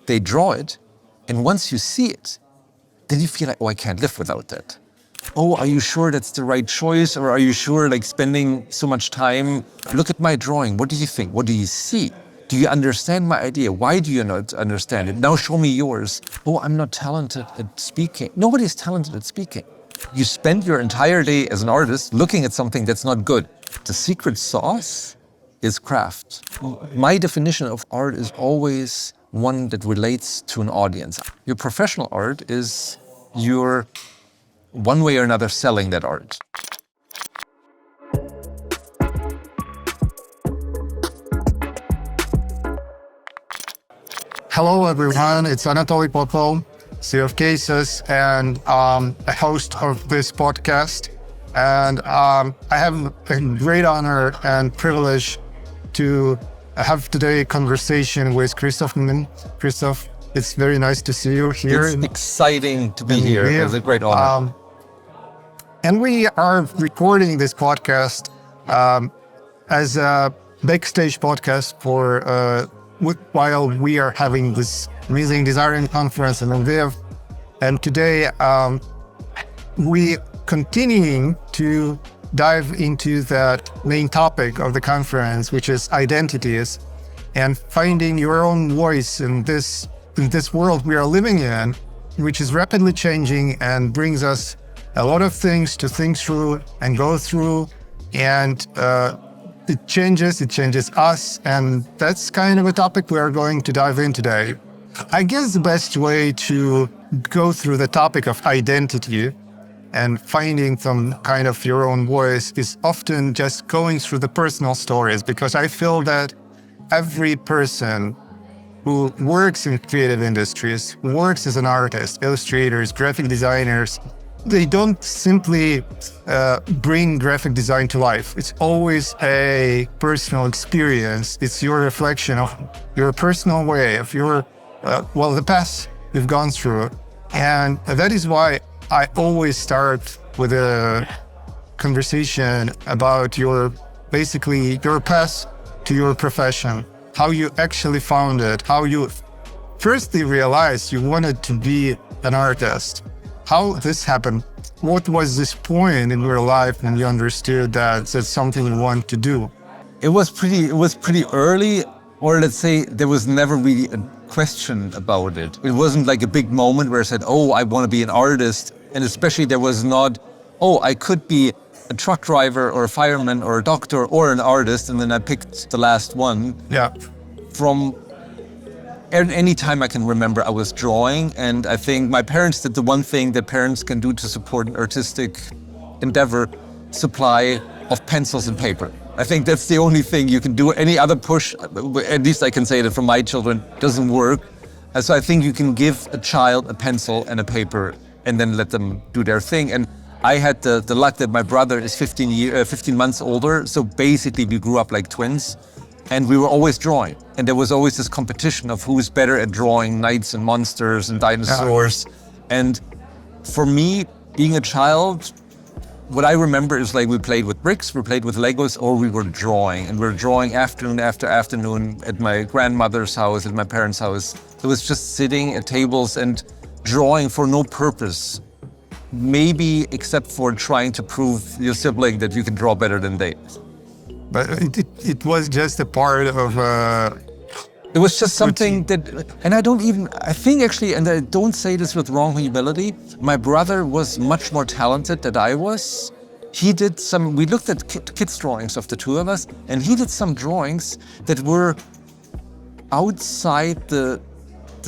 they draw it, and once you see it, then you feel like, oh, I can't live without that. Oh, are you sure that's the right choice? Or are you sure, like, spending so much time? Look at my drawing. What do you think? What do you see? Do you understand my idea? Why do you not understand it? Now show me yours. Oh, I'm not talented at speaking. Nobody's talented at speaking. You spend your entire day as an artist looking at something that's not good. The secret sauce is craft. My definition of art is always one that relates to an audience. Your professional art is your one way or another selling that art. Hello everyone, it's Anatoly Popov, CEO of Cases and a host of this podcast. And I have a great honor and privilege to have today a conversation with Christoph Minh. Christoph, it's very nice to see you here. It's exciting to be here. It's a great honor. And we are recording this podcast as a backstage podcast for while we are having this amazing design conference in Lviv. And today we continuing to dive into that main topic of the conference, which is identities and finding your own voice in this world we are living in, which is rapidly changing and brings us a lot of things to think through and go through. And it changes us. And that's kind of a topic we are going to dive in today. I guess the best way to go through the topic of identity and finding some kind of your own voice is often just going through the personal stories, because I feel that every person who works in creative industries, works as an artist, illustrators, graphic designers, they don't simply bring graphic design to life. It's always a personal experience. It's your reflection of your personal way, of your, the path you've gone through. And that is why I always start with a conversation about your path to your profession, how you actually found it, how you firstly realized you wanted to be an artist, how this happened, what was this point in your life when you understood that that's something you want to do? It was pretty early, or let's say there was never really a question about it. It wasn't like a big moment where I said, oh, I want to be an artist. And especially there was not, oh, I could be a truck driver or a fireman or a doctor or an artist, and then I picked the last one. Yeah. From any time I can remember, I was drawing, and I think my parents did the one thing that parents can do to support an artistic endeavor: supply of pencils and paper. I think that's the only thing you can do. Any other push, at least I can say that for my children, doesn't work. So I think you can give a child a pencil and a paper and then let them do their thing. And I had the luck that my brother is 15 months older, so basically we grew up like twins, and we were always drawing. And there was always this competition of who's better at drawing knights and monsters and dinosaurs. Yeah. And for me, being a child, what I remember is like we played with bricks, we played with Legos, or we were drawing. And we were drawing afternoon after afternoon at my grandmother's house, at my parents' house. It was just sitting at tables and drawing for no purpose, maybe except for trying to prove your sibling that you can draw better than they. But it was just a part of it was just something that, and I think actually, and I don't say this with wrong humility, my brother was much more talented than I was. We looked at kids' drawings of the two of us, and he did some drawings that were outside the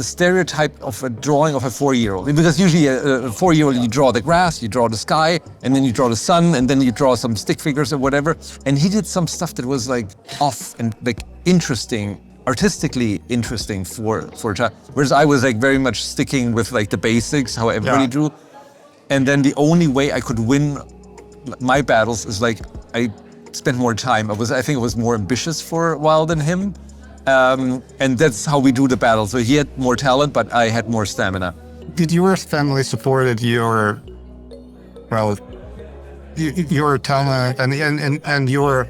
stereotype of a drawing of a 4-year-old. Because usually a 4-year-old, you draw the grass, you draw the sky, and then you draw the sun, and then you draw some stick figures or whatever. And he did some stuff that was like off and like interesting, artistically interesting for a child. Whereas I was like very much sticking with like the basics, how everybody drew. And then the only way I could win my battles is like I spent more time. I think I was more ambitious for a while than him. And that's how we do the battle. So he had more talent, but I had more stamina. Did your family supported your talent and your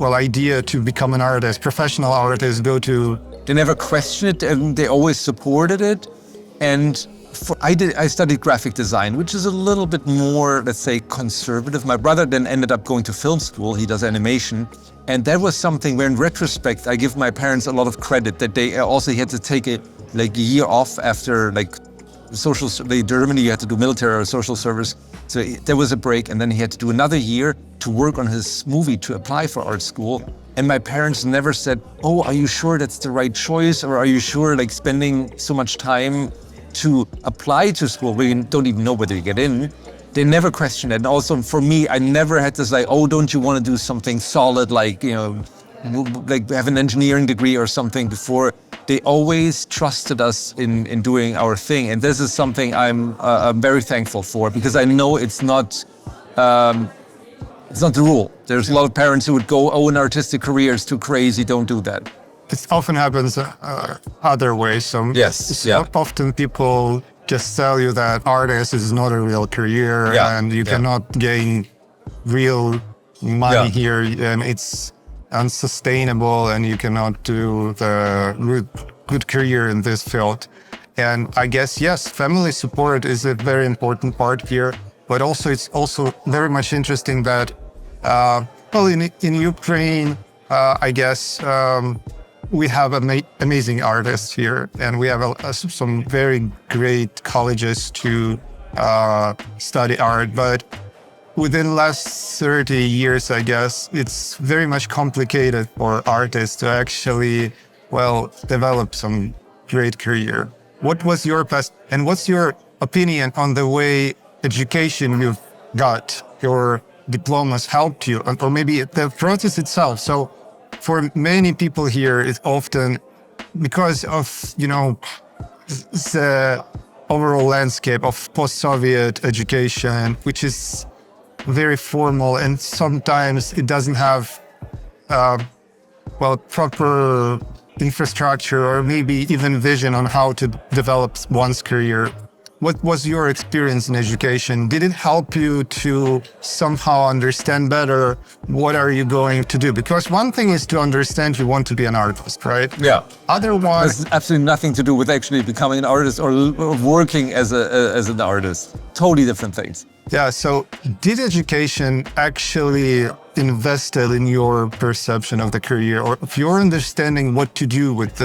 idea to become an artist, professional artist, go to They never questioned it, and they always supported it. And I studied graphic design, which is a little bit more, let's say, conservative. My brother then ended up going to film school. He does animation. And that was something where, in retrospect, I give my parents a lot of credit that they also had to take a year off after Germany, you had to do military or social service. So there was a break, and then he had to do another year to work on his movie to apply for art school. And my parents never said, "Oh, are you sure that's the right choice? Or are you sure spending so much time to apply to school where you don't even know whether you get in?" They never questioned it. And also for me, I never had this "Oh, don't you want to do something solid have an engineering degree or something" before. They always trusted us in doing our thing. And this is something I'm very thankful for, because I know it's not the rule. There's a lot of parents who would go, "Oh, an artistic career is too crazy, don't do that." It often happens other ways. So Yes, yeah. Often people just tell you that artist is not a real career, and you cannot gain real money here, and it's unsustainable, and you cannot do the good career in this field. And I guess, yes, family support is a very important part here, but also it's also very much interesting that, in Ukraine, I guess, we have amazing artists here, and we have some very great colleges to study art. But within the last 30 years, I guess, it's very much complicated for artists to actually, develop some great career. What was your past, and what's your opinion on the way education you've got, your diplomas helped you, or maybe the process itself? So for many people here, it's often because of, the overall landscape of post-Soviet education, which is very formal, and sometimes it doesn't have, proper infrastructure or maybe even vision on how to develop one's career. What was your experience in education? Did it help you to somehow understand better what are you going to do? Because one thing is to understand you want to be an artist, right? Yeah. Otherwise, has absolutely nothing to do with actually becoming an artist or working as an artist. Totally different things. Yeah. So did education actually invested in your perception of the career, or of your understanding what to do with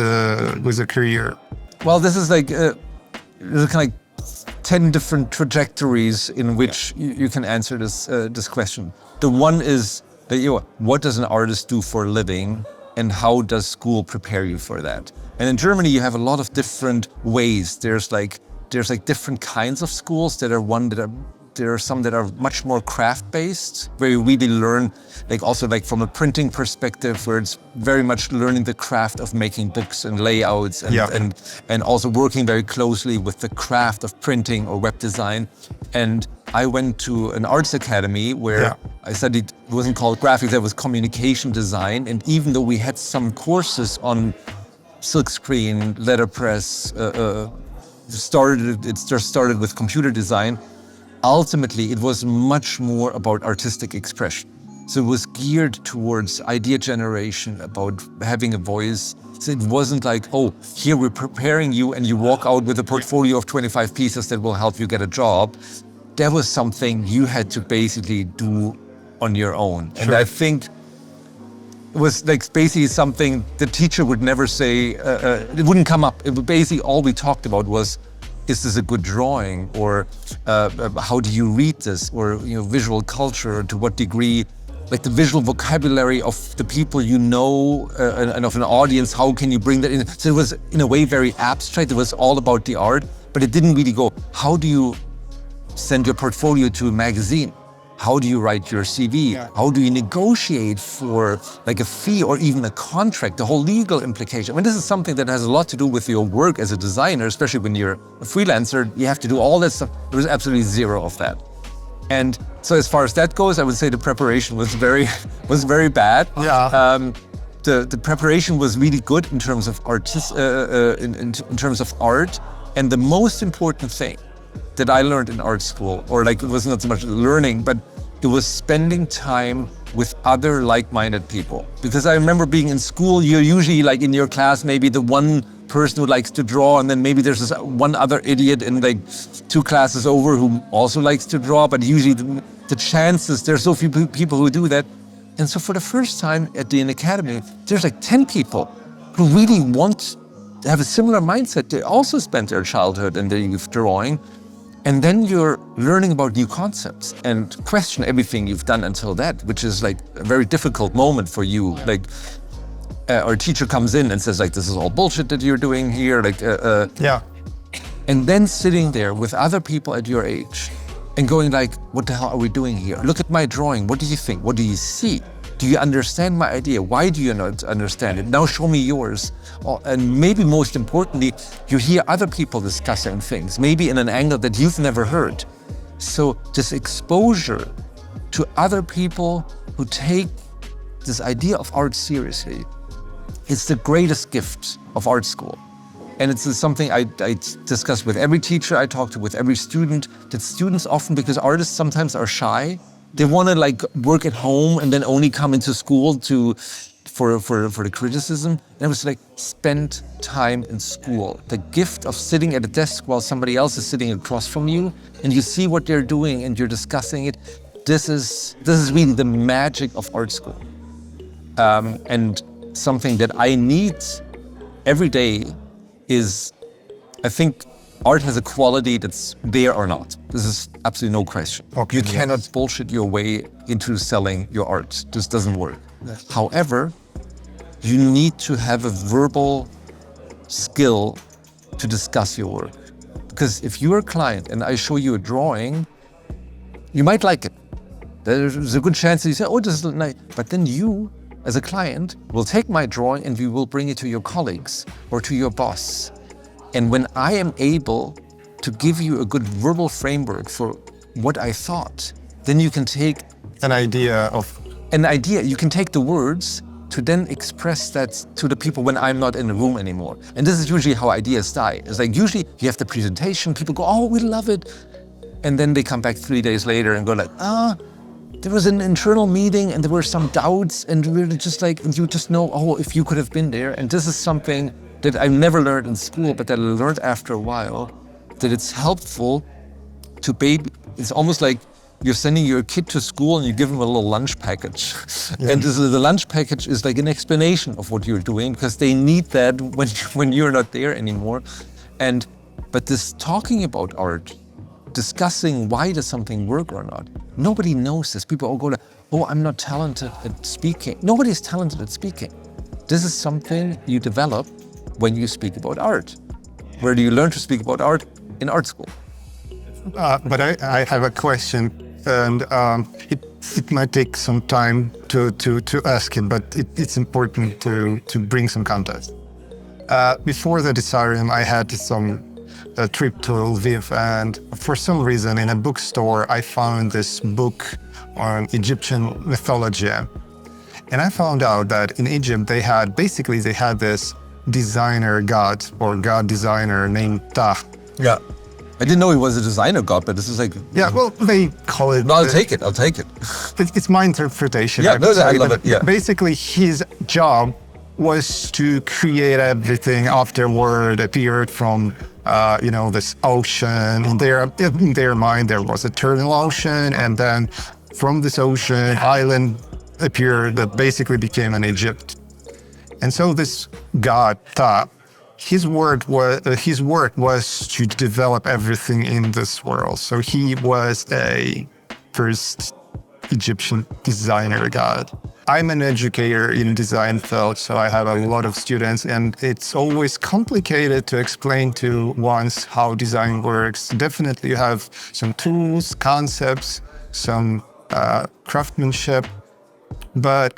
a career? Well, this is there's kind of 10 different trajectories in which you can answer this question. The one is, what does an artist do for a living, and how does school prepare you for that? And in Germany, you have a lot of different ways. There's different kinds of schools. There are some that are much more craft-based, where you really learn, from a printing perspective, where it's very much learning the craft of making books and layouts, and also working very closely with the craft of printing or web design. And I went to an arts academy where I studied, it wasn't called graphics, it was communication design. And even though we had some courses on silkscreen, letterpress, it just started with computer design. Ultimately, it was much more about artistic expression. So it was geared towards idea generation, about having a voice. So it wasn't here we're preparing you and you walk out with a portfolio of 25 pieces that will help you get a job. That was something you had to basically do on your own. Sure. And I think it was basically something the teacher would never say, it wouldn't come up. It would basically, all we talked about was, is this a good drawing, or how do you read this, or visual culture, to what degree, the visual vocabulary of the people and of an audience, how can you bring that in? So it was in a way very abstract. It was all about the art, but it didn't really go, how do you send your portfolio to a magazine? How do you write your CV? Yeah. How do you negotiate for a fee or even a contract, the whole legal implication? I mean, this is something that has a lot to do with your work as a designer, especially when you're a freelancer. You have to do all that stuff. There was absolutely zero of that. And so as far as that goes, I would say the preparation was very bad. Yeah. The preparation was really good in terms of in terms of art. And the most important thing that I learned in art school, or it was not so much learning, but it was spending time with other like-minded people. Because I remember being in school, you're usually like in your class, maybe the one person who likes to draw, and then maybe there's this one other idiot in like 2 classes over who also likes to draw, but usually the chances, there's so few people who do that. And so for the first time at the Academy, there's like 10 people who really want to have a similar mindset. They also spent their childhood and their youth drawing. And then you're learning about new concepts and question everything you've done until that, which is like a very difficult moment for you. Like our teacher comes in and says like, this is all bullshit that you're doing here. Yeah. And then sitting there with other people at your age and going like, what the hell are we doing here? Look at my drawing. What do you think? What do you see? Do you understand my idea? Why do you not understand it? Now show me yours. And maybe most importantly, you hear other people discussing things, maybe in an angle that you've never heard. So this exposure to other people who take this idea of art seriously is the greatest gift of art school. And it's something I discuss with every teacher I talk to, with every student, that students often, because artists sometimes are shy, they want to like work at home and then only come into school for the criticism. And I was like, spend time in school. The gift of sitting at a desk while somebody else is sitting across from you and you see what they're doing and you're discussing it. This is really the magic of art school. And something that I need every day is, I think art has a quality that's there or not. This is absolutely no question. Okay, You cannot bullshit your way into selling your art. This doesn't work. However, you need to have a verbal skill to discuss your work. Because if you're a client and I show you a drawing, you might like it. There's a good chance that you say, oh, this is nice. But then you, as a client, will take my drawing and you will bring it to your colleagues or to your boss. And when I am able to give you a good verbal framework for what I thought, then you can take An idea, you can take the words to then express that to the people when I'm not in the room anymore. And this is usually how ideas die. It's like usually you have the presentation, people go, oh, we love it. And then they come back 3 days later and go like, there was an internal meeting and there were some doubts and we're just like, and you just know, oh, if you could have been there. And this is something that I never learned in school, but that I learned after a while, that it's helpful to it's almost like you're sending your kid to school and you give them a little lunch package. Yeah. And the lunch package is like an explanation of what you're doing because they need that when you're not there anymore. But this talking about art, discussing why does something work or not, nobody knows this. People all go to, oh, I'm not talented at speaking. Nobody's talented at speaking. This is something you develop when you speak about art. Where do you learn to speak about art? In art school. But I have a question, and it might take some time to ask it, but it's important to bring some context. Before the Desarium, I had a trip to Lviv, and for some reason in a bookstore, I found this book on Egyptian mythology. And I found out that in Egypt, they had this designer god or god designer named Ptah. Yeah. I didn't know he was a designer god, but this is like... Yeah, well, they call it... No, I'll take it. It's my interpretation. Yeah, I love it, yeah. Basically, his job was to create everything afterward, appeared from, this ocean. In their mind, there was eternal ocean, and then from this ocean, island appeared that basically became an Egypt. And so this god, Ptah, his work was to develop everything in this world. So he was a first Egyptian designer god. I'm an educator in design field, so I have a lot of students, and it's always complicated to explain to ones how design works. Definitely you have some tools, concepts, some craftsmanship, but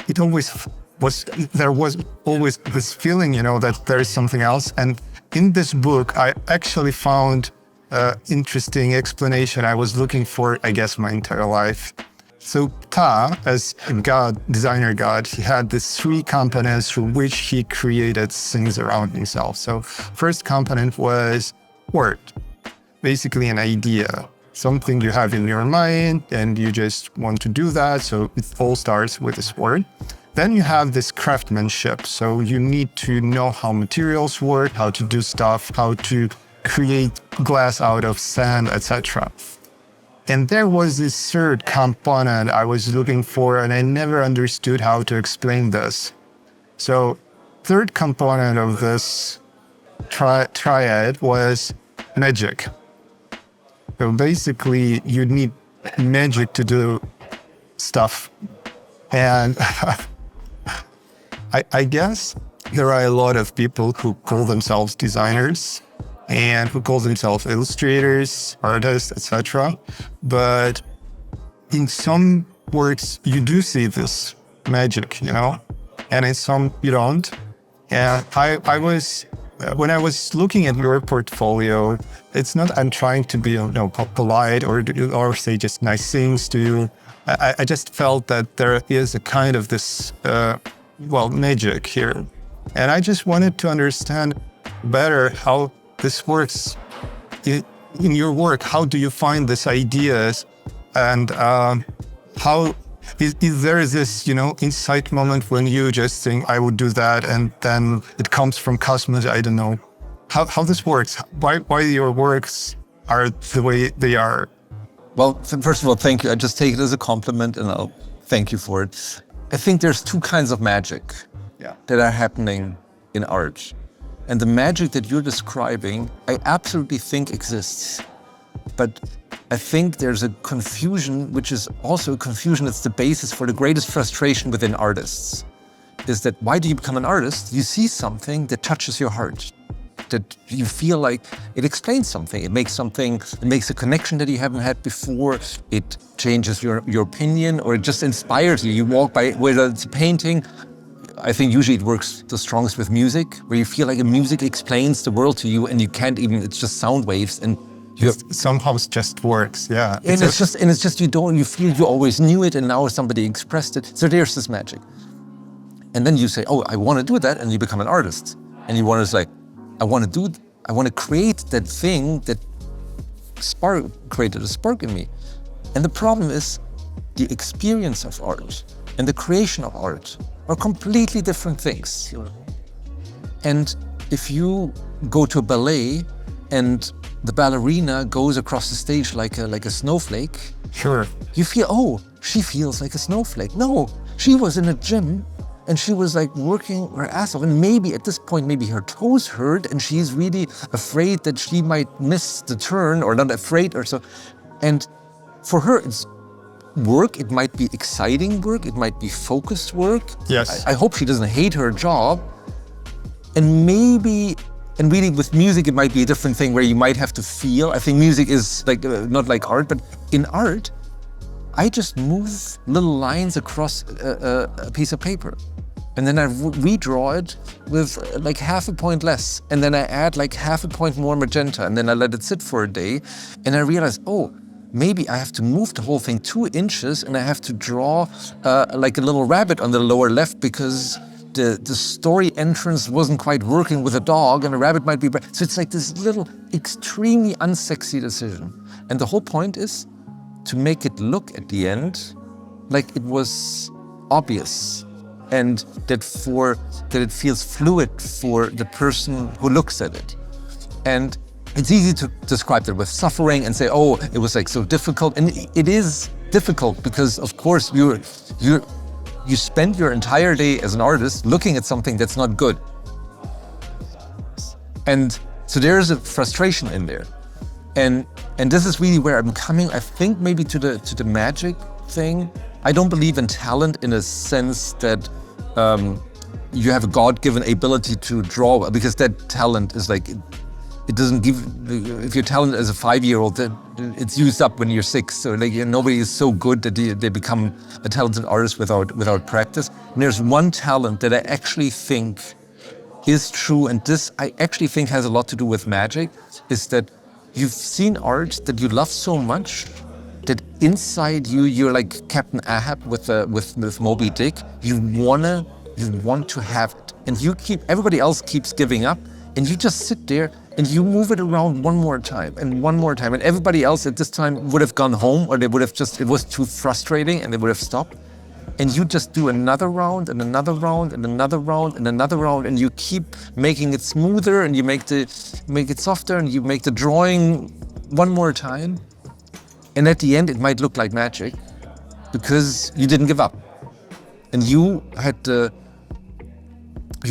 there was always this feeling, that there is something else. And in this book, I actually found an interesting explanation I was looking for, I guess, my entire life. So Ptah, as a god, designer god, he had these 3 components through which he created things around himself. So first component was word, basically an idea. something you have in your mind and you just want to do that. So it all starts with this word. Then you have this craftsmanship. So you need to know how materials work, how to do stuff, how to create glass out of sand, etc. And there was this third component I was looking for, and I never understood how to explain this. So third component of this triad was magic. So basically, you need magic to do stuff. And I guess there are a lot of people who call themselves designers and who call themselves illustrators, artists, etc. But in some works, you do see this magic, and in some you don't. And I was, when I was looking at your portfolio, it's not I'm trying to be polite or say just nice things to you. I just felt that there is a kind of this magic here, and I just wanted to understand better how this works in your work. How do you find these ideas, and how is there this insight moment when you just think I would do that, and then it comes from cosmos? I don't know how this works. Why your works are the way they are. Well, first of all, thank you. I just take it as a compliment, and I'll thank you for it. I think there's two kinds of magic that are happening in art. And the magic that you're describing, I absolutely think exists. But I think there's a confusion, which is also a confusion that's the basis for the greatest frustration within artists, is that why do you become an artist? You see something that touches your heart, that you feel like it explains something. It makes a connection that you haven't had before. It changes your opinion, or it just inspires you. You walk by, whether it's a painting. I think usually it works the strongest with music, where you feel like music explains the world to you, and you can't even, it's just sound waves, and somehow it just works, yeah. And it's just you feel you always knew it, and now somebody expressed it. So there's this magic. And then you say, oh, I want to do that, and you become an artist. And you want to I want to create that thing that created a spark in me. And the problem is the experience of art and the creation of art are completely different things. And if you go to a ballet and the ballerina goes across the stage like a snowflake, sure, you feel, oh, she feels like a snowflake. No, she was in a gym and she was working her ass off, and maybe at this point, maybe her toes hurt and she's really afraid that she might miss the turn, or not afraid or so. And for her, it's work. It might be exciting work. It might be focused work. Yes. I hope she doesn't hate her job. And really with music, it might be a different thing where you might have to feel. I think music is not like art, but in art, I just move little lines across a piece of paper. And then I redraw it with half a point less. And then I add half a point more magenta. And then I let it sit for a day. And I realize, oh, maybe I have to move the whole thing 2 inches, and I have to draw a little rabbit on the lower left because the story entrance wasn't quite working with a dog, and a rabbit might be... So it's this little extremely unsexy decision. And the whole point is to make it look at the end like it was obvious, and that it feels fluid for the person who looks at it. And it's easy to describe that with suffering and say, oh, it was so difficult. And it is difficult because, of course, you spend your entire day as an artist looking at something that's not good. And so there is a frustration in there. And this is really where I'm coming, I think, maybe to the magic thing. I don't believe in talent in a sense that you have a God-given ability to draw, because that talent is it doesn't give, if you're talented as a 5-year-old, it's used up when you're 6. So nobody is so good that they become a talented artist without practice. And there's one talent that I actually think is true, and this I actually think has a lot to do with magic, is that you've seen art that you love so much that inside you're like Captain Ahab with Moby Dick. You want to have it, and everybody else keeps giving up, and you just sit there and you move it around one more time, and everybody else at this time would have gone home, or they would have just, it was too frustrating and they would have stopped. And you just do another round and another round and another round and another round, and you keep making it smoother, and you make it softer, and you make the drawing one more time. And at the end, it might look like magic because you didn't give up. And you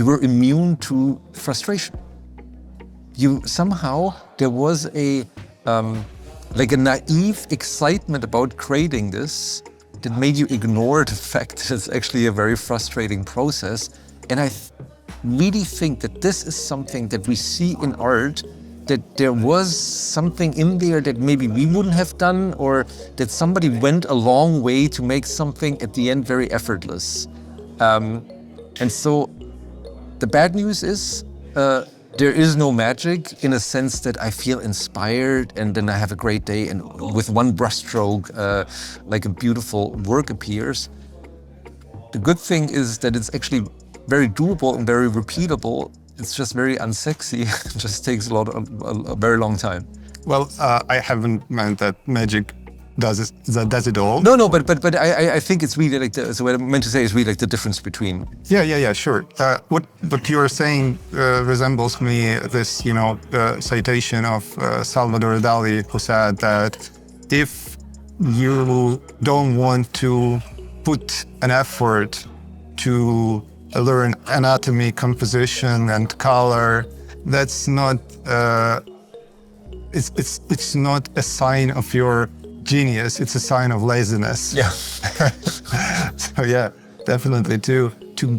were immune to frustration. There was a naive excitement about creating this that made you ignore the fact that it's actually a very frustrating process. And I really think that this is something that we see in art, that there was something in there that maybe we wouldn't have done, or that somebody went a long way to make something at the end very effortless. And so the bad news is there is no magic, in a sense that I feel inspired and then I have a great day, and with one brushstroke, like a beautiful work appears. The good thing is that it's actually very doable and very repeatable. It's just very unsexy. It just takes a very long time. Well, I haven't meant that magic does it all. No, but I think it's really like so what I meant to say is really like the difference between. Yeah, sure. What you're saying resembles me this, citation of Salvador Dali, who said that if you don't want to put an effort to learn anatomy, composition, and color, that's not. It's not a sign of your genius. It's a sign of laziness. Yeah. So yeah, definitely to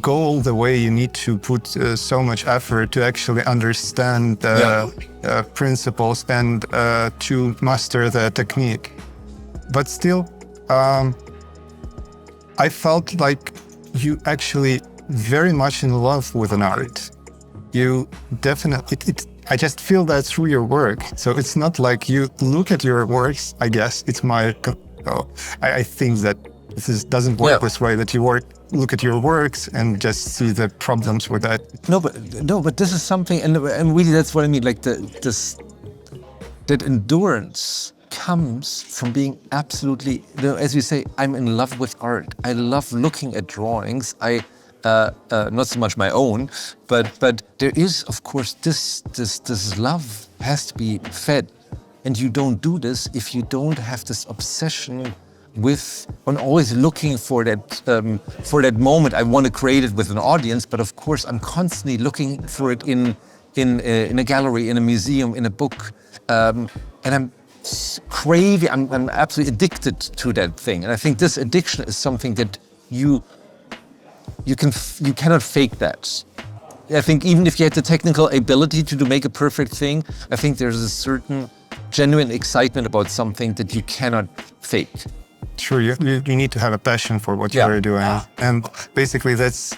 go all the way, you need to put so much effort to actually understand the principles and to master the technique. But still, I felt like you actually very much in love with an art. You definitely, I just feel that through your work. So it's not like you look at your works, I guess, it's my, I think that this doesn't work this way, that you look at your works and just see the problems with that. No, but this is something, and really that's what I mean, like that endurance comes from being absolutely, as you say, I'm in love with art. I love looking at drawings. Not so much my own, but there is, of course, this love has to be fed, and you don't do this if you don't have this obsession on always looking for that moment. I want to create it with an audience, but of course I'm constantly looking for it in a gallery, in a museum, in a book, and I'm craving. I'm absolutely addicted to that thing, and I think this addiction is something that you cannot fake that. I think even if you had the technical ability to make a perfect thing, I think there's a certain genuine excitement about something that you cannot fake. Sure, you need to have a passion for what you're doing. And basically that's,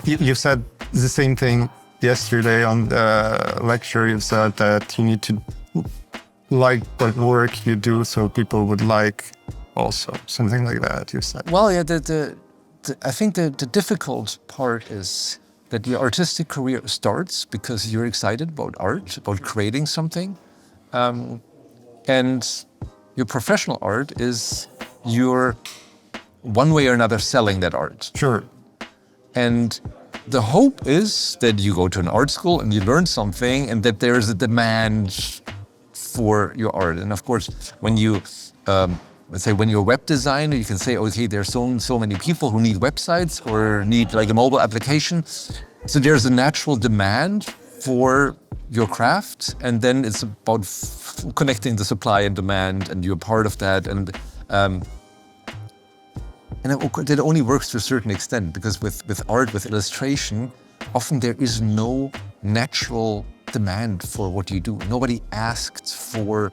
you said the same thing yesterday on the lecture. You said that you need to like what work you do so people would like also, something like that, you said. Well, yeah, I think the difficult part is that your artistic career starts because you're excited about art, about creating something. And your professional art is you're one way or another selling that art. Sure. And the hope is that you go to an art school and you learn something, and that there's a demand for your art. And of course, when you let's say when you're a web designer, you can say, okay, there's so many people who need websites or need like a mobile application. So there's a natural demand for your craft, and then it's about connecting the supply and demand, and you're part of that. And it only works to a certain extent, because with art, with illustration, often there is no natural demand for what you do. Nobody asked for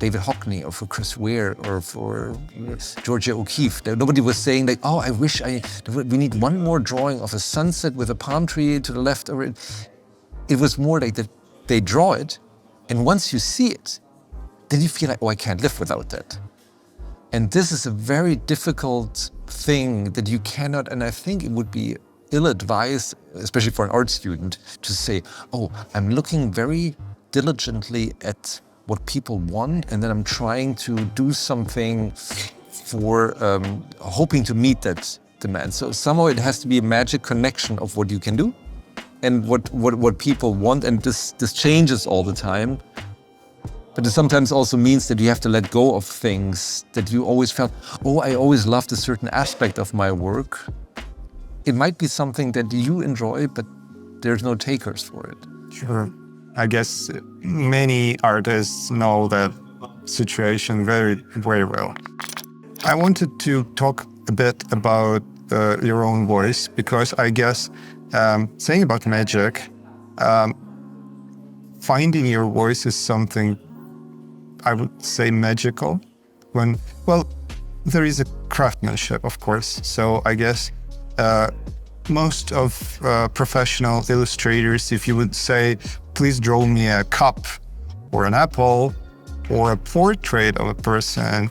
David Hockney or for Chris Ware or for Georgia O'Keeffe. Nobody was saying like, oh, I wish we need one more drawing of a sunset with a palm tree to the left. It was more like that they draw it, and once you see it, then you feel like, oh, I can't live without that. And this is a very difficult thing that you cannot, and I think it would be ill-advised, especially for an art student, to say, oh, I'm looking very diligently at what people want, and then I'm trying to do something for hoping to meet that demand. So somehow it has to be a magic connection of what you can do and what people want, and this changes all the time. But it sometimes also means that you have to let go of things that you always felt, oh, I always loved a certain aspect of my work. It might be something that you enjoy, but there's no takers for it. Sure. I guess many artists know that situation very, very well. I wanted to talk a bit about your own voice, because I guess saying about magic, finding your voice is something I would say magical. There is a craftsmanship, of course. So I guess most of professional illustrators, if you would say, please draw me a cup or an apple or a portrait of a person,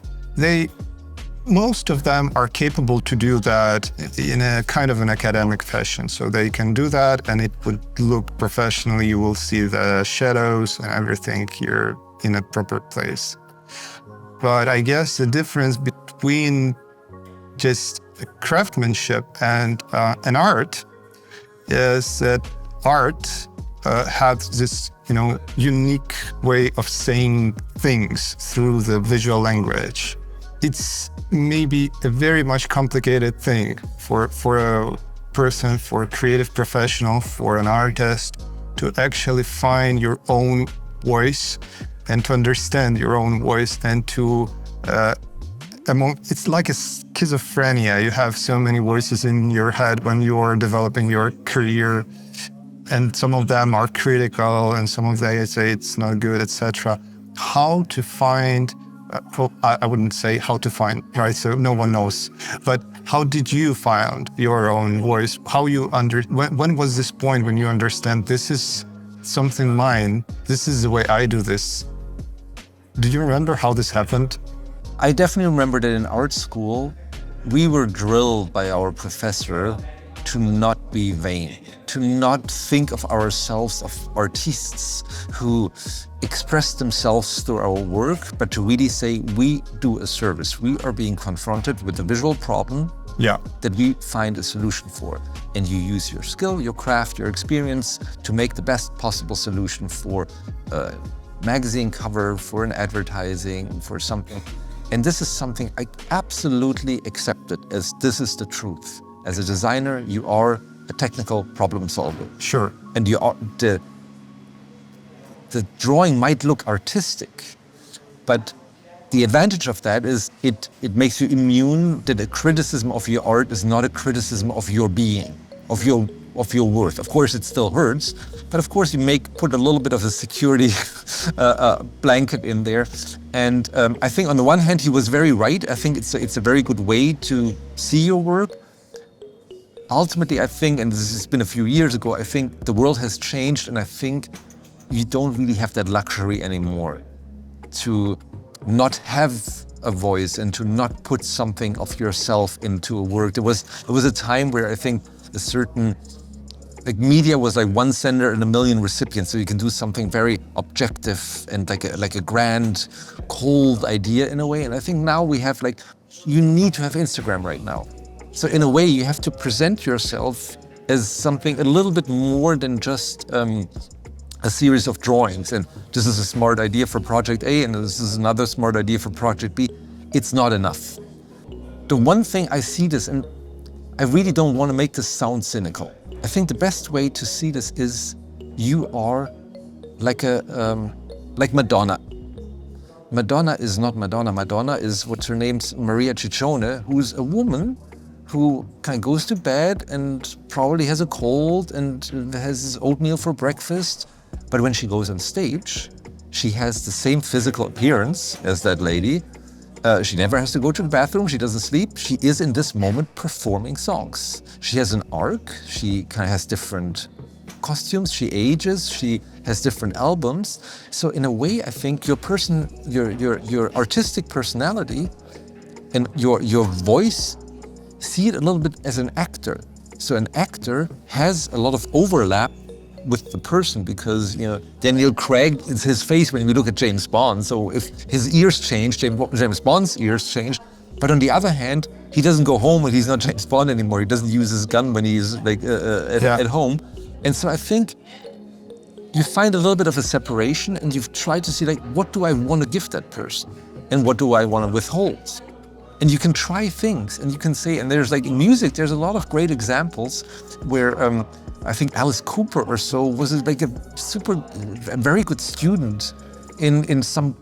most of them are capable to do that in a kind of an academic fashion. So they can do that and it would look professionally. You will see the shadows and everything here in a proper place. But I guess the difference between just craftsmanship and an art is that art has this, unique way of saying things through the visual language. It's maybe a very much complicated thing for a person, for a creative professional, for an artist to actually find your own voice and to understand your own voice and to it's like a schizophrenia. You have so many voices in your head when you are developing your career, and some of them are critical and some of them say it's not good, etc. How to find, I wouldn't say how to find, right? So no one knows. But how did you find your own voice? When was this point when you understand this is something mine? This is the way I do this. Do you remember how this happened? I definitely remember that in art school, we were drilled by our professor to not be vain, to not think of ourselves as artists who express themselves through our work, but to really say we do a service. We are being confronted with a visual problem that we find a solution for. And you use your skill, your craft, your experience to make the best possible solution for a magazine cover, for an advertising, for something. And this is something I absolutely accepted as this is the truth. As a designer, you are a technical problem solver. Sure. And you are the drawing might look artistic, but the advantage of that is it makes you immune that a criticism of your art is not a criticism of your being, of your worth. Of course, it still hurts, but of course you put a little bit of a security blanket in there. And I think on the one hand, he was very right. I think it's a very good way to see your work. Ultimately, I think, and this has been a few years ago, I think the world has changed, and I think you don't really have that luxury anymore to not have a voice and to not put something of yourself into a work. There was a time where I think a certain media was like one sender and a million recipients, so you can do something very objective and like a grand, cold idea in a way. And I think now we have you need to have Instagram right now. So in a way, you have to present yourself as something a little bit more than just a series of drawings. And this is a smart idea for project A, and this is another smart idea for project B. It's not enough. The one thing I see this, and I really don't want to make this sound cynical. I think the best way to see this is you are like Madonna. Madonna is not Madonna. Madonna is what's her name's Maria Ciccione, who's a woman who kind of goes to bed and probably has a cold and has oatmeal for breakfast. But when she goes on stage, she has the same physical appearance as that lady. She never has to go to the bathroom. She doesn't sleep. She is in this moment performing songs. She has an arc. She kind of has different costumes. She ages. She has different albums. So in a way, I think your artistic personality and your voice, see it a little bit as an actor. So an actor has a lot of overlap with the person, because Daniel Craig, it's his face when you look at James Bond. So if his ears change, James Bond's ears change. But on the other hand, he doesn't go home when he's not James Bond anymore. He doesn't use his gun when he's at home. And so I think you find a little bit of a separation, and you've tried to see what do I want to give that person, and what do I want to withhold. And you can try things, and you can say, and there's in music, there's a lot of great examples where I think Alice Cooper or so was a very good student in some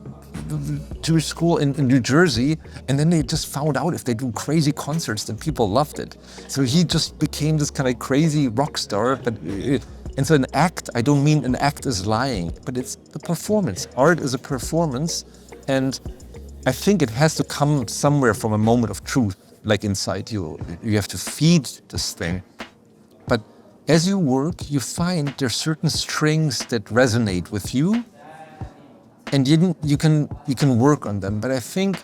Jewish school in New Jersey, and then they just found out if they do crazy concerts, then people loved it. So he just became this kind of crazy rock star. And so an act, I don't mean an act is lying, but it's the performance. Art is a performance, and I think it has to come somewhere from a moment of truth, inside you. You have to feed this thing. But as you work, you find there's certain strings that resonate with you, and you can work on them. But I think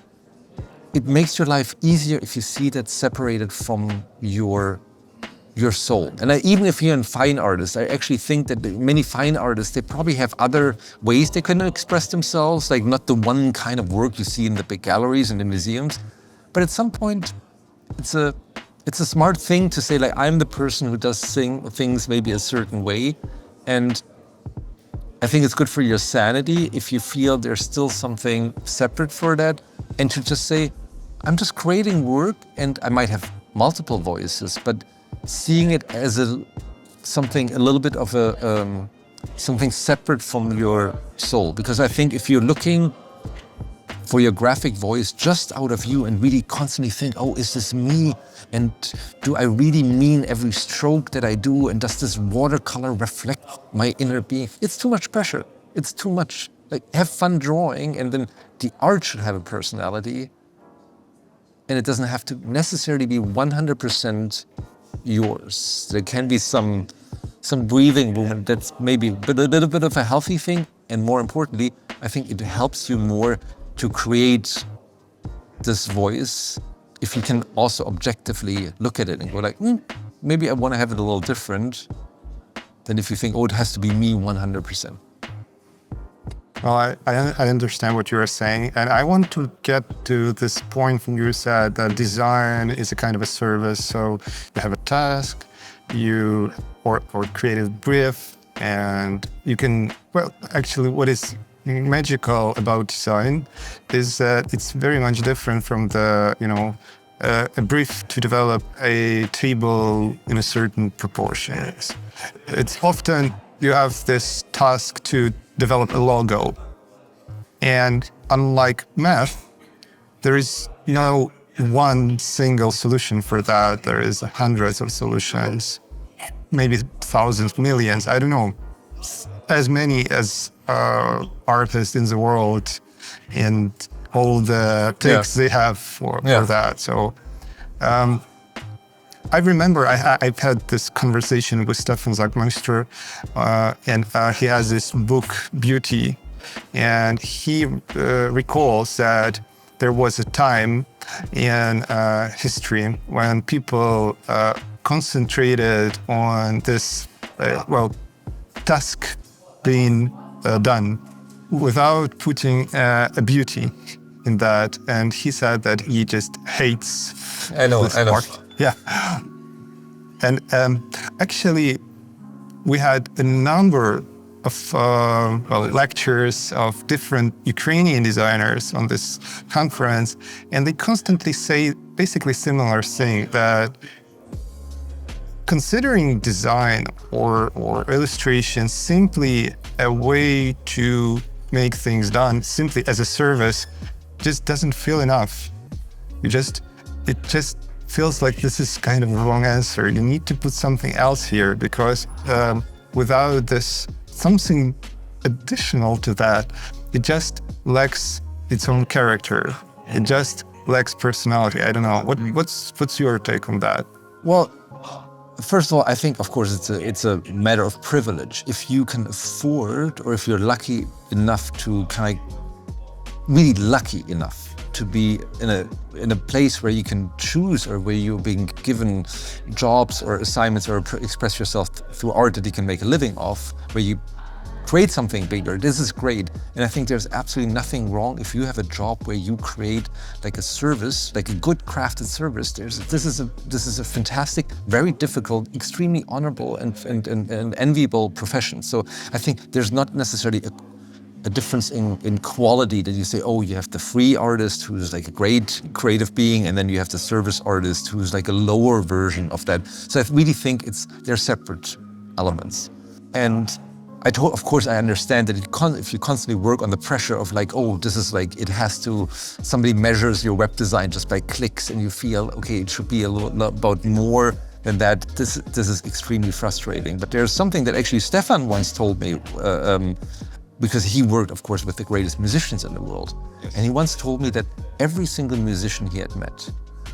it makes your life easier if you see that separated from your soul. And even if you're a fine artist, I actually think that many fine artists, they probably have other ways they can express themselves, not the one kind of work you see in the big galleries and the museums. But at some point, it's a smart thing to say, I'm the person who does things maybe a certain way. And I think it's good for your sanity if you feel there's still something separate for that, and to just say, I'm just creating work, and I might have multiple voices, but seeing it as something a little bit of something separate from your soul. Because I think if you're looking for your graphic voice just out of you and really constantly think, oh, is this me? And do I really mean every stroke that I do? And does this watercolor reflect my inner being? It's too much pressure. It's too much. Have fun drawing, and then the art should have a personality. And it doesn't have to necessarily be 100% yours. There can be some breathing room, that's maybe a little bit of a healthy thing. And more importantly, I think it helps you more to create this voice if you can also objectively look at it and go maybe I want to have it a little different than if you think, oh, it has to be me 100%. Well, I understand what you are saying, and I want to get to this point when you said that design is a kind of a service. So you have a task, or creative brief, and you can, actually what is magical about design is that it's very much different from a brief to develop a table in a certain proportions. It's often you have this task to develop a logo. And unlike math, there is no one single solution for that. There is hundreds of solutions, maybe thousands, millions, I don't know, as many as artists in the world, and all the tricks they have for that. So I remember I've had this conversation with Stefan Sagmeister, and he has this book, Beauty, and he recalls that there was a time in history when people concentrated on this, task being done without putting a beauty in that. And he said that he just hates this part. Yeah. And actually, we had a number of lectures of different Ukrainian designers on this conference, and they constantly say basically similar thing, that considering design or illustration simply a way to make things done, simply as a service, just doesn't feel enough. It just feels like this is kind of the wrong answer. You need to put something else here, because without this something additional to that, it just lacks its own character. It just lacks personality. I don't know. What's your take on that? Well, first of all, I think, of course, it's a matter of privilege. If you can afford, or if you're lucky enough to really lucky enough to be in a place where you can choose, or where you're being given jobs or assignments, or express yourself through art that you can make a living off, where you create something bigger. This is great. And I think there's absolutely nothing wrong if you have a job where you create like a service, like a good crafted service. This is a fantastic, very difficult, extremely honorable and enviable profession. So I think there's not necessarily a difference in quality that you say, oh, you have the free artist who's like a great creative being, and then you have the service artist who's like a lower version of that. So I really think they're separate elements. And of course, I understand that if you constantly work on the pressure of like, oh, this is like, somebody measures your web design just by clicks, and you feel, okay, it should be a little about more than that. This is extremely frustrating. But there's something that actually Stefan once told me, because he worked, of course, with the greatest musicians in the world. Yes. And he once told me that every single musician he had met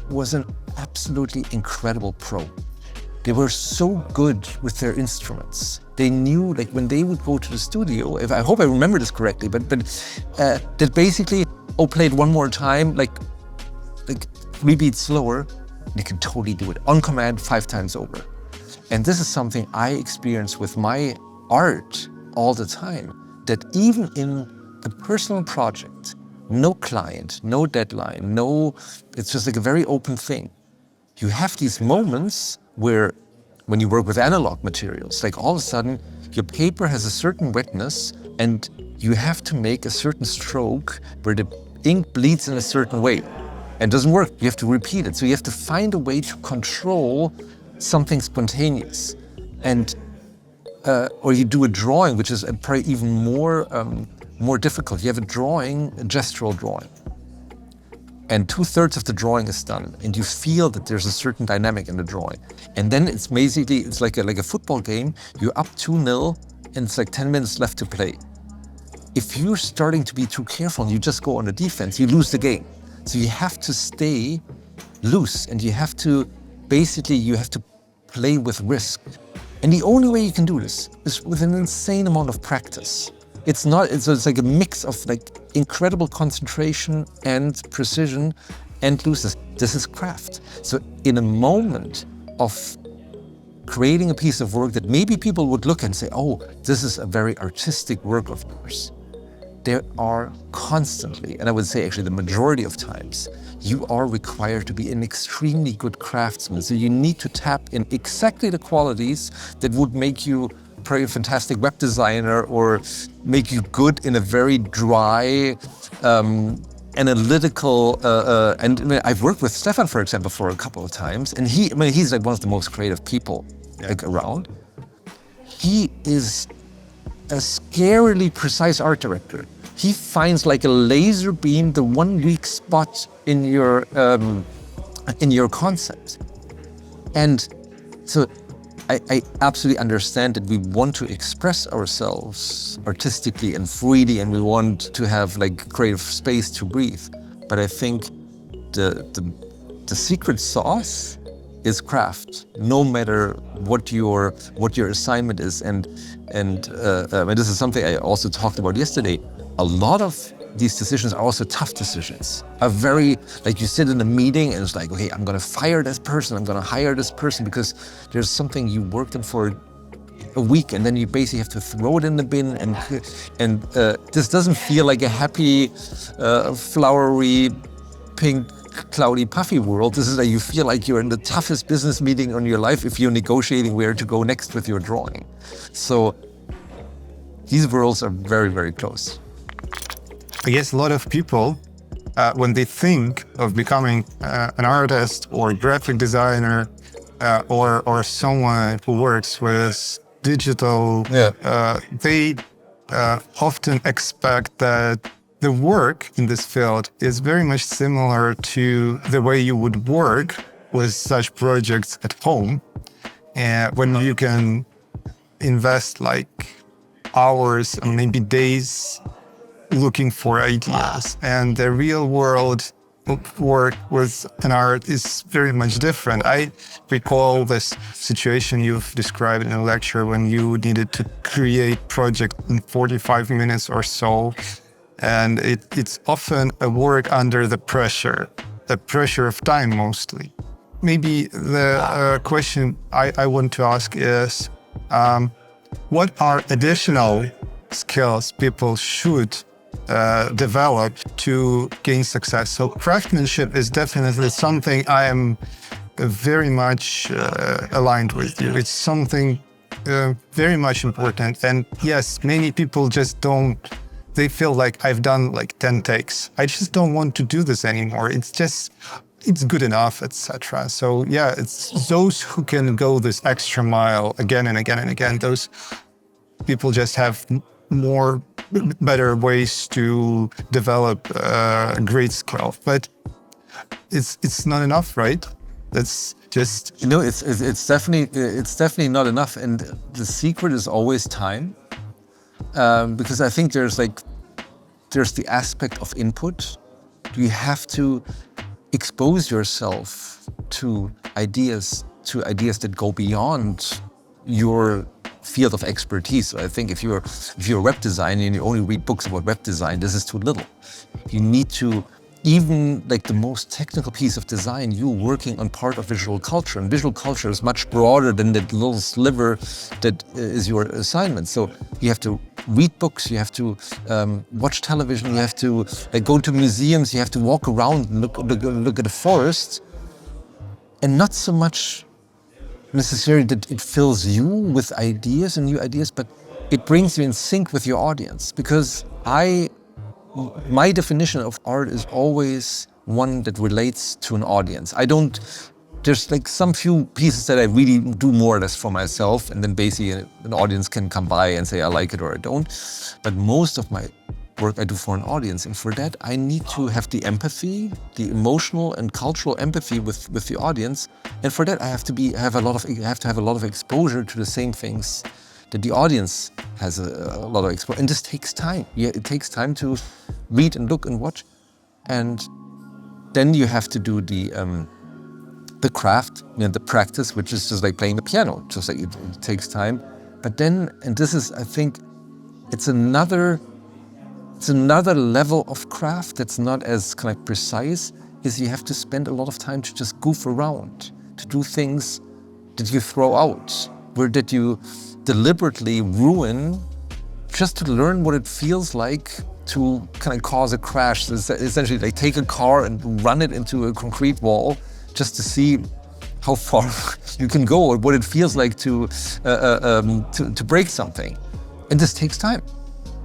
was an absolutely incredible pro. They were so good with their instruments. They knew, like, when they would go to the studio, I hope I remember this correctly, but that basically, play it one more time, like 3 beats slower, they can totally do it on command 5 times over. And this is something I experience with my art all the time, that even in a personal project, no client, no deadline, it's just like a very open thing. You have these moments where, when you work with analog materials, like all of a sudden your paper has a certain wetness and you have to make a certain stroke where the ink bleeds in a certain way. And it doesn't work, you have to repeat it. So you have to find a way to control something spontaneous. And or you do a drawing, which is probably even more difficult. You have a drawing, a gestural drawing, and 2/3 of the drawing is done, and you feel that there's a certain dynamic in the drawing. And then it's like a football game. You're up 2-0, and it's like 10 minutes left to play. If you're starting to be too careful and you just go on the defense, you lose the game. So you have to stay loose, and you have to play with risk. And the only way you can do this is with an insane amount of practice. It's like a mix of like incredible concentration and precision and looseness. This is craft. So in a moment of creating a piece of work that maybe people would look and say, oh, this is a very artistic work of yours, there are constantly, and I would say actually the majority of times, you are required to be an extremely good craftsman. So you need to tap in exactly the qualities that would make you probably a fantastic web designer, or make you good in a very dry, analytical, and I've worked with Stefan, for example, for a couple of times, and he's like one of the most creative people like around. He is a scarily precise art director. He finds like a laser beam the one weak spot in your concept. And so I absolutely understand that we want to express ourselves artistically and freely, and we want to have like creative space to breathe. But I think the secret sauce is craft, no matter what your assignment is. And this is something I also talked about yesterday. A lot of these decisions are also tough decisions. Are very, like, you sit in a meeting and it's like, okay, I'm gonna fire this person, I'm gonna hire this person, because there's something you worked on for a week, and then you basically have to throw it in the bin. And this doesn't feel like a happy, flowery, pink, cloudy, puffy world. This is like, you feel like you're in the toughest business meeting in your life if you're negotiating where to go next with your drawing. So these worlds are very, very close. I guess a lot of people, when they think of becoming an artist or a graphic designer, or someone who works with digital, they often expect that the work in this field is very much similar to the way you would work with such projects at home, when you can invest like hours and maybe days looking for ideas. And the real world work with an art is very much different. I recall this situation you've described in a lecture when you needed to create project in 45 minutes or so. and it's often a work under the pressure of time mostly. Maybe the question I want to ask is, what are additional skills people should develop to gain success? So craftsmanship is definitely something I am very much aligned with you. It's something very much important. And yes, many people just don't, they feel like I've done like 10 takes. I just don't want to do this anymore. It's good enough, etc. So yeah, it's those who can go this extra mile again and again and again. Those people just have better ways to develop great skill. But it's not enough, right? That's just it's definitely not enough. And the secret is always time, because I think there's the aspect of input. You have to expose yourself to ideas that go beyond your field of expertise. So I think if you're a web designer and you only read books about web design, this is too little. You need to, even like the most technical piece of design, you're working on part of visual culture, and visual culture is much broader than that little sliver that is your assignment. So you have to read books, you have to watch television, you have to go to museums, you have to walk around and look at the forest, and not so much necessarily that it fills you with ideas and new ideas, but it brings you in sync with your audience. Because my definition of art is always one that relates to an audience. There's like some few pieces that I really do more or less for myself, and then basically an audience can come by and say I like it or I don't. But most of my work I do for an audience, and for that I need to have the empathy, the emotional and cultural empathy with the audience. And for that I have to have a lot of exposure to the same things that the audience has a lot of exposure. And this takes time. Yeah, it takes time to read and look and watch. And then you have to do the craft, the practice, which is just like playing the piano. Just like it takes time. But then, and this is, I think, it's another level of craft that's not as kind of precise, is you have to spend a lot of time to just goof around, to do things that you throw out, that you deliberately ruin, just to learn what it feels like to kind of cause a crash. So essentially, like take a car and run it into a concrete wall just to see how far you can go, or what it feels like to break something. And this takes time,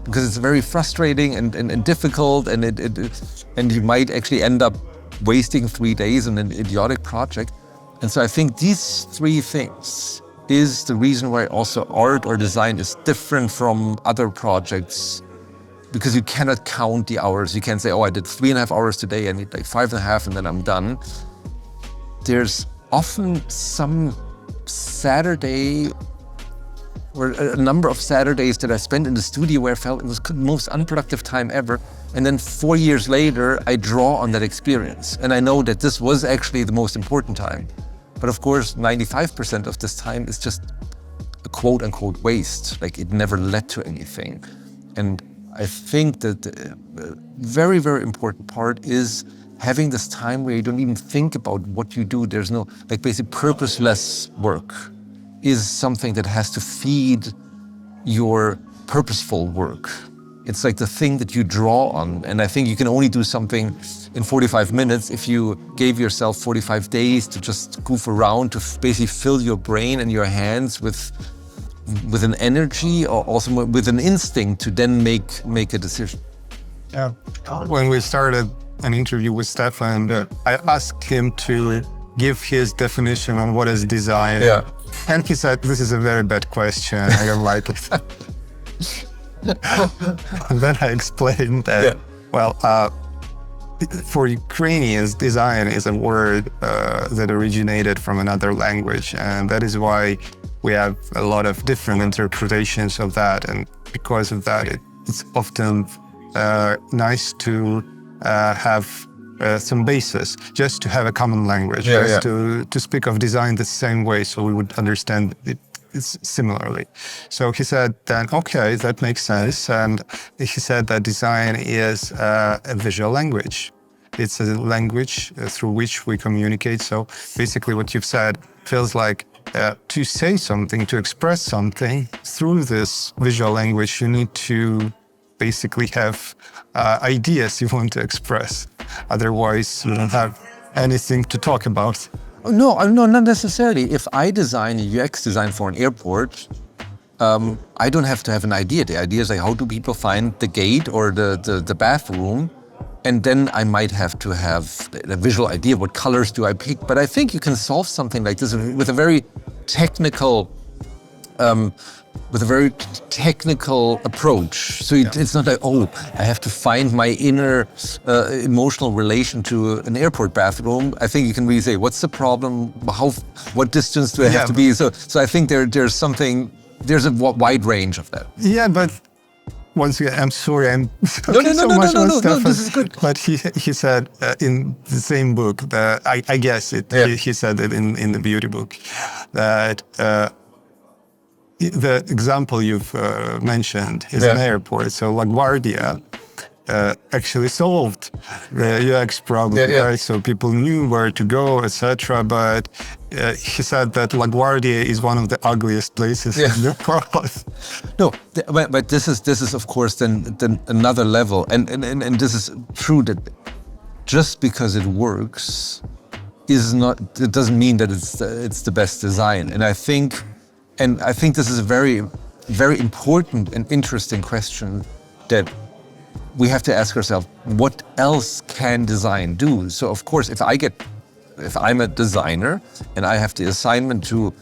because it's very frustrating and difficult, and you might actually end up wasting 3 days on an idiotic project. And so I think these three things is the reason why also art or design is different from other projects, because you cannot count the hours. You can't say, oh, I did 3.5 hours today, I need like 5.5 and then I'm done. There's often some Saturday or a number of Saturdays that I spent in the studio where I felt it was the most unproductive time ever. And then 4 years later, I draw on that experience. And I know that this was actually the most important time. But of course, 95% of this time is just a quote unquote waste. Like it never led to anything. And I think that the very, very important part is having this time where you don't even think about what you do. There's no, like basically purposeless work is something that has to feed your purposeful work. It's like the thing that you draw on. And I think you can only do something in 45 minutes if you gave yourself 45 days to just goof around, to basically fill your brain and your hands with an energy, or also with an instinct to then make a decision. Yeah. When we started an interview with Stefan, I asked him to give his definition on what is design. Yeah. And he said, this is a very bad question. I don't like it. And then I explained that, for Ukrainians, design is a word that originated from another language. And that is why we have a lot of different interpretations of that. And because of that, it's often nice to have some basis, just to have a common language, to speak of design the same way, so we would understand it it's similarly. So he said then, okay, that makes sense. And he said that design is a visual language. It's a language through which we communicate. So basically what you've said feels like to say something, to express something through this visual language, you need to basically have ideas you want to express. Otherwise, you don't have anything to talk about. No, not necessarily. If I design a UX design for an airport, I don't have to have an idea. The idea is like, how do people find the gate or the bathroom? And then I might have to have a visual idea. What colors do I pick? But I think you can solve something like this with a very technical, approach. So it's not like, oh, I have to find my inner emotional relation to an airport bathroom. I think you can really say, what's the problem? What distance do I have to be? So I think there's a wide range of that. Yeah, but once again, I'm sorry, I'm No, this is good. But he said in the same book that I guess it. Yeah. He said it in the beauty book that the example you've mentioned is an airport. So LaGuardia actually solved the UX problem, right? So people knew where to go, etc. But he said that LaGuardia is one of the ugliest places in the world. No, but this is of course then another level, and this is true that just because it works it doesn't mean that it's the best design. And I think this is a very, very important and interesting question that we have to ask ourselves, what else can design do? So of course, if I'm a designer and I have the assignment to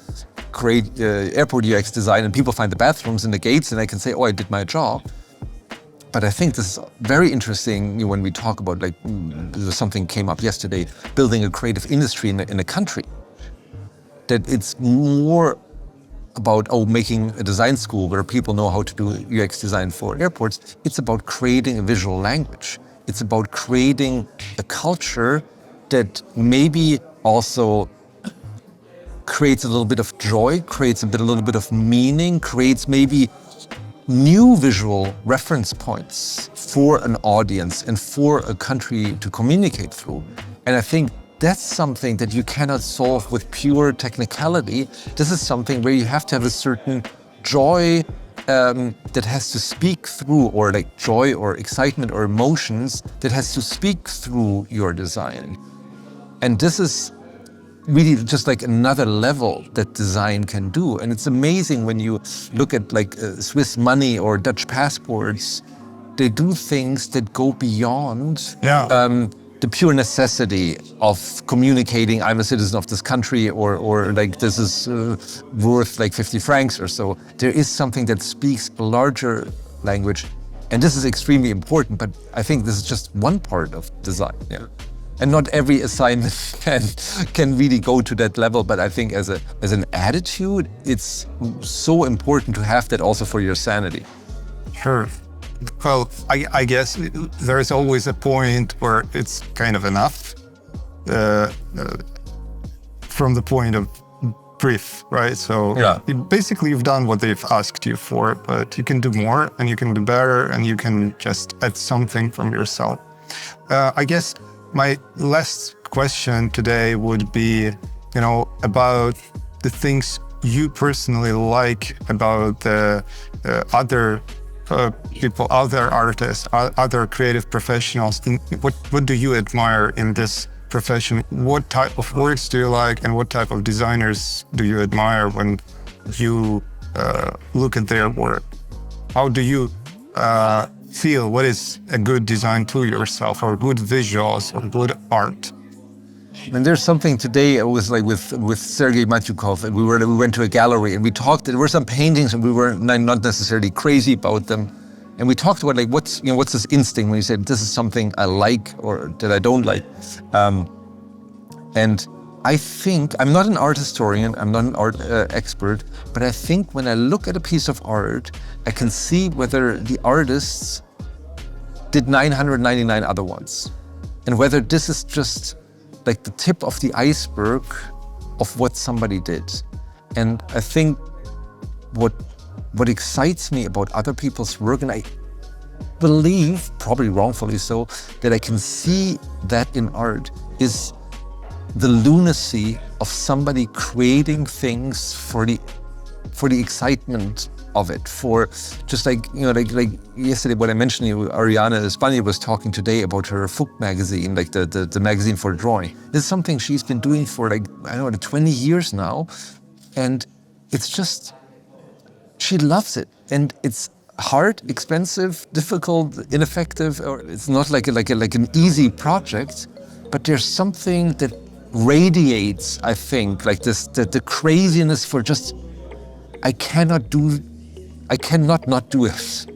create airport UX design and people find the bathrooms and the gates, and I can say, oh, I did my job. But I think this is very interesting when we talk about, like, something came up yesterday, building a creative industry in a country. That it's more about making a design school where people know how to do UX design for airports. It's about creating a visual language. It's about creating a culture that maybe also creates a little bit of joy, creates a little bit of meaning, creates maybe new visual reference points for an audience and for a country to communicate through. And I think that's something that you cannot solve with pure technicality. This is something where you have to have a certain joy that has to speak through, or like joy or excitement or emotions that has to speak through your design. And this is really just like another level that design can do. And it's amazing when you look at like Swiss money or Dutch passports, they do things that go beyond the pure necessity of communicating, I'm a citizen of this country, or like this is worth like 50 francs or so. There is something that speaks a larger language. And this is extremely important, but I think this is just one part of design. Yeah. And not every assignment can really go to that level, but I think as an attitude, it's so important to have that also for your sanity. Sure. Well, I guess there is always a point where it's kind of enough from the point of brief, right? So basically you've done what they've asked you for, but you can do more and you can do better and you can just add something from yourself. I guess my last question today would be, about the things you personally like about the other people, other artists, other creative professionals. What do you admire in this profession? What type of works do you like, and what type of designers do you admire when you look at their work? How do you feel what is a good design to yourself, or good visuals, or good art? And there's something today, I was like with Sergei Matyukov, and we went to a gallery and we talked. There were some paintings and we were not necessarily crazy about them. And we talked about like what's this instinct when you said this is something I like or that I don't like. And I think, I'm not an art historian, I'm not an art expert, but I think when I look at a piece of art, I can see whether the artists did 999 other ones. And whether this is just like the tip of the iceberg of what somebody did. And I think what excites me about other people's work, and I believe, probably wrongfully so, that I can see that in art, is the lunacy of somebody creating things for the excitement of it, for just like yesterday when I mentioned you, Ariane Espana was talking today about her Fuck magazine, like the magazine for drawing. This is something she's been doing for 20 years now, and it's just, she loves it, and it's hard, expensive, difficult, ineffective, or it's not like an easy project, but there's something that radiates, I think, like this, the craziness for just, I cannot not do it.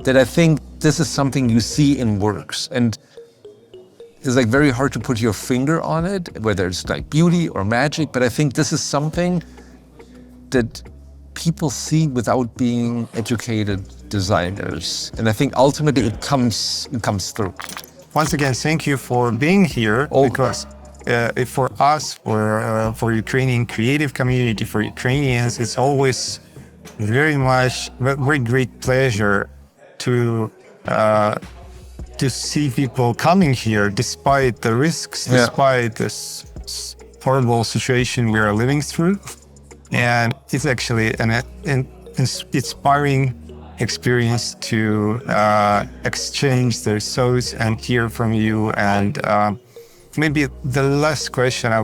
That I think this is something you see in works, and it's like very hard to put your finger on it, whether it's like beauty or magic, but I think this is something that people see without being educated designers. And I think ultimately it comes through. Once again, thank you for being here, because for us, for Ukrainian creative community, for Ukrainians, it's always very great pleasure to see people coming here despite the risks, despite this horrible situation we are living through. And it's actually an inspiring experience to exchange their thoughts and hear from you. And maybe the last question I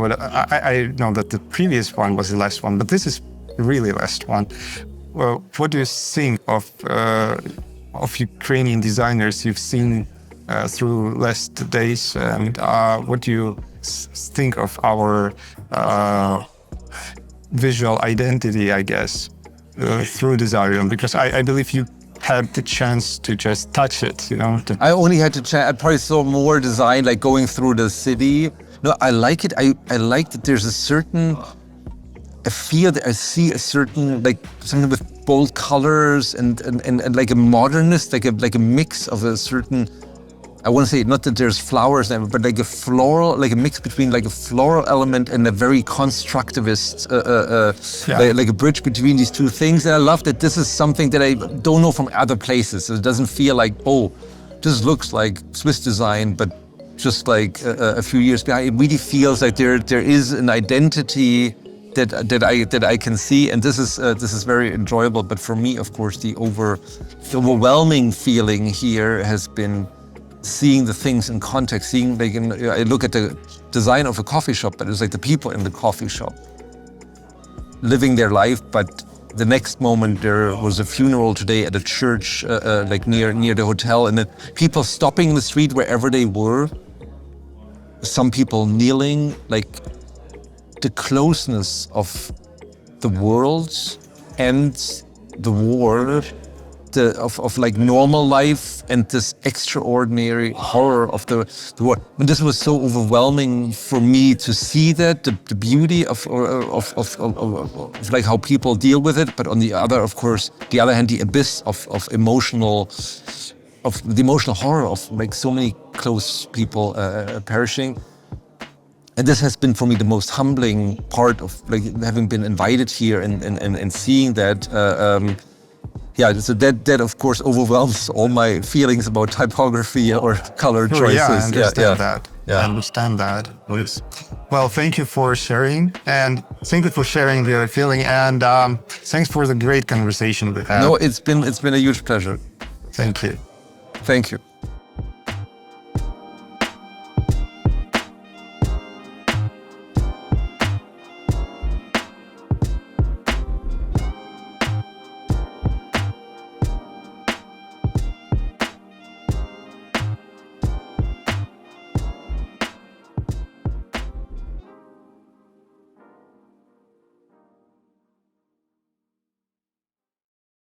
know that the previous one was the last one, but this is really last one. Well, what do you think of Ukrainian designers you've seen through last days, and what do you think of our visual identity, I guess, through Desarium? Because I believe you had the chance to just touch it, I only had to chat. I probably saw more design, like going through the city. No, I like it. I like that there's a certain, I feel that I see a certain, like something with bold colors and like a modernist, like a mix of a certain, I want to say, not that there's flowers, but like a floral, like a mix between like a floral element and a very constructivist, like a bridge between these two things. And I love that this is something that I don't know from other places. So it doesn't feel like, oh, this looks like Swiss design, but just like a few years behind. It really feels like there is an identity that I can see, and this is very enjoyable. But for me, of course, the overwhelming feeling here has been seeing the things in context, seeing like I look at the design of a coffee shop, but it's like the people in the coffee shop living their life. But the next moment there was a funeral today at a church, like near the hotel, and then people stopping in the street wherever they were. Some people kneeling, like the closeness of the world and the war, of like normal life and this extraordinary horror of the war. And this was so overwhelming for me to see that, the beauty of like how people deal with it, but on the other, of course, the other hand, the abyss of the emotional horror of like so many close people perishing. And this has been for me the most humbling part of like having been invited here and seeing that. So that of course overwhelms all my feelings about typography or color choices. Yeah, I understand that. Yeah. I understand that. Well, thank you for sharing, and thank you for sharing the feeling, and thanks for the great conversation we had. No, it's been a huge pleasure. Thank you. Thank you.